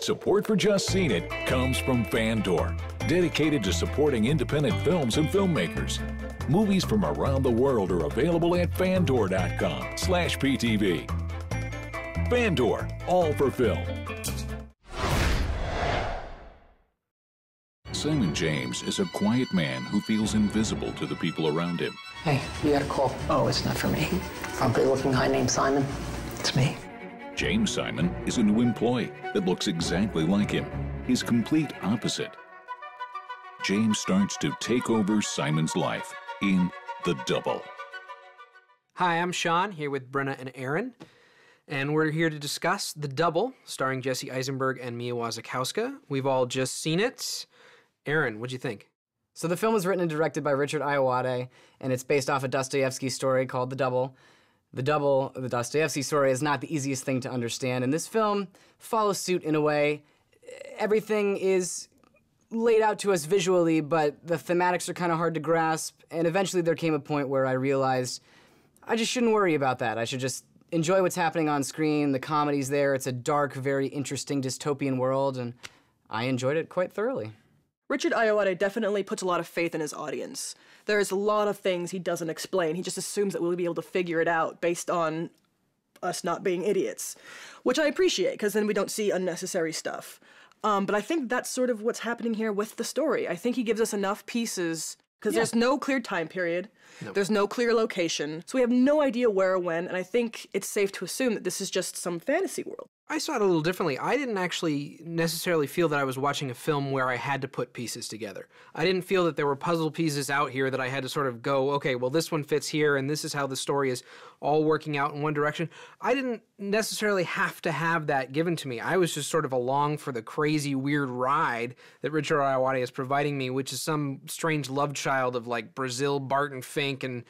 Support for Just Seen It comes from Fandor, dedicated to supporting independent films and filmmakers. Movies from around the world are available at fandor.com/PTV. Fandor, all for film. Simon James is a quiet man who feels invisible to the people around him. Hey, you got a call. Oh, it's not for me. Frumpy-looking guy named Simon. It's me. James Simon is a new employee that looks exactly like him, his complete opposite. James starts to take over Simon's life in The Double. Hi, I'm Sean, here with Brenna and Aaron, and we're here to discuss The Double, starring Jesse Eisenberg and Mia Wasikowska. We've all just seen it. Aaron, what'd you think? So the film was written and directed by Richard Ayoade, and it's based off a Dostoevsky story called The Double. The Double, the Dostoevsky story, is not the easiest thing to understand, and this film follows suit in a way. Everything is laid out to us visually, but the thematics are kind of hard to grasp, and eventually there came a point where I realized I just shouldn't worry about that. I should just enjoy what's happening on screen. The comedy's there. It's a dark, very interesting dystopian world, and I enjoyed it quite thoroughly. Richard Ayoade definitely puts a lot of faith in his audience. There's a lot of things he doesn't explain. He just assumes that we'll be able to figure it out based on us not being idiots, which I appreciate, because then we don't see unnecessary stuff. But I think that's sort of what's happening here with the story. I think he gives us enough pieces, because there's no clear time period, there's no clear location, so we have no idea where or when, and I think it's safe to assume that this is just some fantasy world. I saw it a little differently. I didn't actually necessarily feel that I was watching a film where I had to put pieces together. I didn't feel that there were puzzle pieces out here that I had to sort of go, okay, well, this one fits here, and this is how the story is all working out in one direction. I didn't necessarily have to have that given to me. I was just sort of along for the crazy, weird ride that Richard Ayoade is providing me, which is some strange love child of, like, Brazil, Barton Fink, and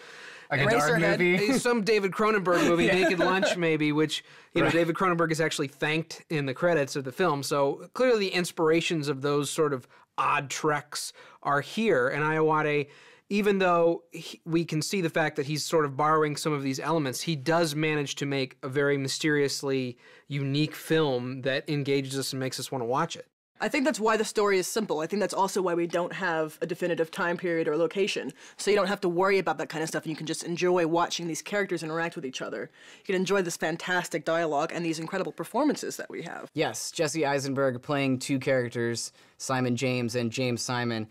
like a dark movie. Some David Cronenberg movie, Naked Lunch maybe, which, you know, David Cronenberg is actually thanked in the credits of the film. So clearly the inspirations of those sort of odd treks are here. And Ayoade, even though we can see the fact that he's sort of borrowing some of these elements, he does manage to make a very mysteriously unique film that engages us and makes us want to watch it. I think that's why the story is simple. I think that's also why we don't have a definitive time period or location. So you don't have to worry about that kind of stuff, and you can just enjoy watching these characters interact with each other. You can enjoy this fantastic dialogue and these incredible performances that we have. Yes, Jesse Eisenberg playing two characters, Simon James and James Simon,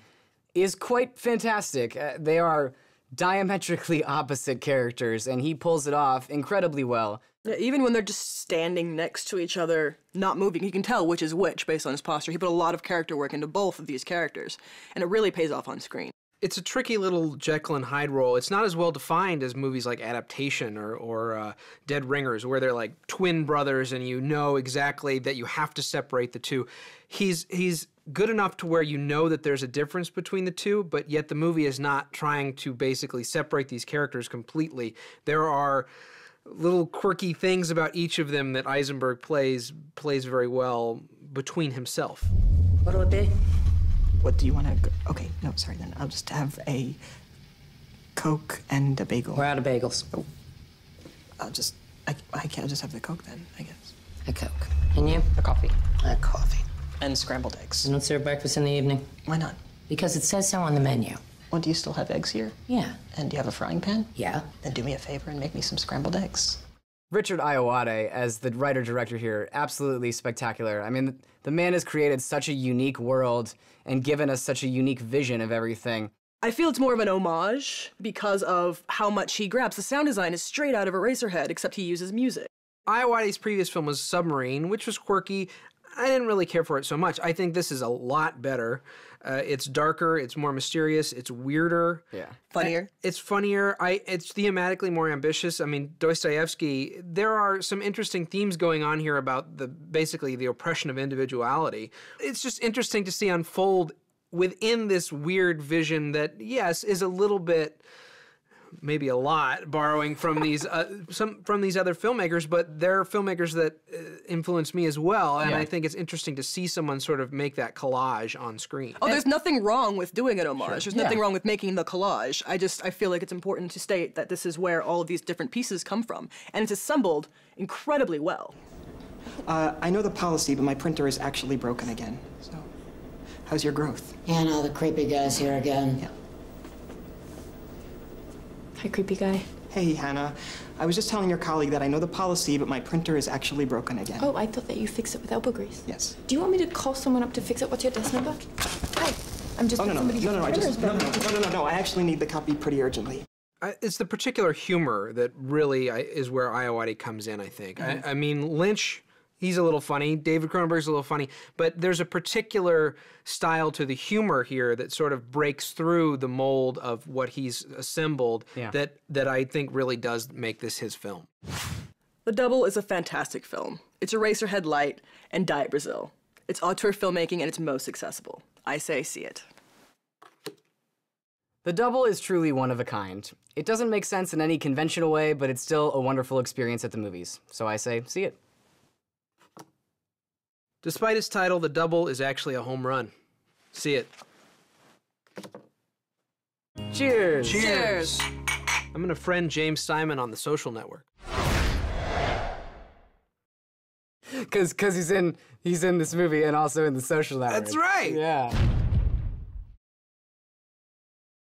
is quite fantastic. They are diametrically opposite characters, and he pulls it off incredibly well. Yeah, even when they're just standing next to each other, not moving, you can tell which is which based on his posture. He put a lot of character work into both of these characters, and it really pays off on screen. It's a tricky little Jekyll and Hyde role. It's not as well defined as movies like Adaptation or Dead Ringers, where they're like twin brothers and you know exactly that you have to separate the two. He's good enough to where you know that there's a difference between the two, but yet the movie is not trying to basically separate these characters completely. There are little quirky things about each of them that Eisenberg plays very well between himself. What'll it be? What do you want to... Okay, no, sorry, then. I'll just have a Coke and a bagel. We're out of bagels. Oh. I'll just... I'll just have the Coke then, I guess. A Coke. And you? A coffee. A coffee. And scrambled eggs. You don't serve breakfast in the evening? Why not? Because it says so on the menu. Well, do you still have eggs here? Yeah. And do you have a frying pan? Yeah. Then do me a favor and make me some scrambled eggs. Richard Ayoade, as the writer-director here, absolutely spectacular. I mean, the man has created such a unique world and given us such a unique vision of everything. I feel it's more of an homage because of how much he grabs. The sound design is straight out of Eraserhead, except he uses music. Ayoade's previous film was Submarine, which was quirky. I didn't really care for it so much. I think this is a lot better. It's darker, it's more mysterious, it's weirder. Yeah. Funnier. It's funnier. It's thematically more ambitious. I mean, Dostoevsky, there are some interesting themes going on here about basically the oppression of individuality. It's just interesting to see unfold within this weird vision that, yes, is a little bit, maybe a lot, borrowing from these from these other filmmakers, but they're filmmakers that influence me as well, and I think it's interesting to see someone sort of make that collage on screen. Oh, there's nothing wrong with doing an homage. There's nothing wrong with making the collage. I feel like it's important to state that this is where all of these different pieces come from, and it's assembled incredibly well. I know the policy, but my printer is actually broken again. So, how's your growth? Yeah, no, the creepy guy's here again. Yeah. Hi, creepy guy. Hey, Hannah. I was just telling your colleague that I know the policy, but my printer is actually broken again. Oh, I thought that you fixed it with elbow grease. Yes. Do you want me to call someone up to fix it? What's your desk number? Hi. I'm just. Oh, no. I actually need the copy pretty urgently. It's the particular humor that really is where Ayoade comes in, I think. I mean, Lynch, he's a little funny. David Cronenberg's a little funny. But there's a particular style to the humor here that sort of breaks through the mold of what he's assembled that I think really does make this his film. The Double is a fantastic film. It's Eraserhead light and Diet Brazil. It's auteur filmmaking and it's most accessible. I say see it. The Double is truly one of a kind. It doesn't make sense in any conventional way, but it's still a wonderful experience at the movies. So I say, see it. Despite its title, The Double is actually a home run. See it. Cheers! Cheers! I'm gonna friend James Simon on the social network. Cause he's in this movie and also in the social network. That's right! Yeah.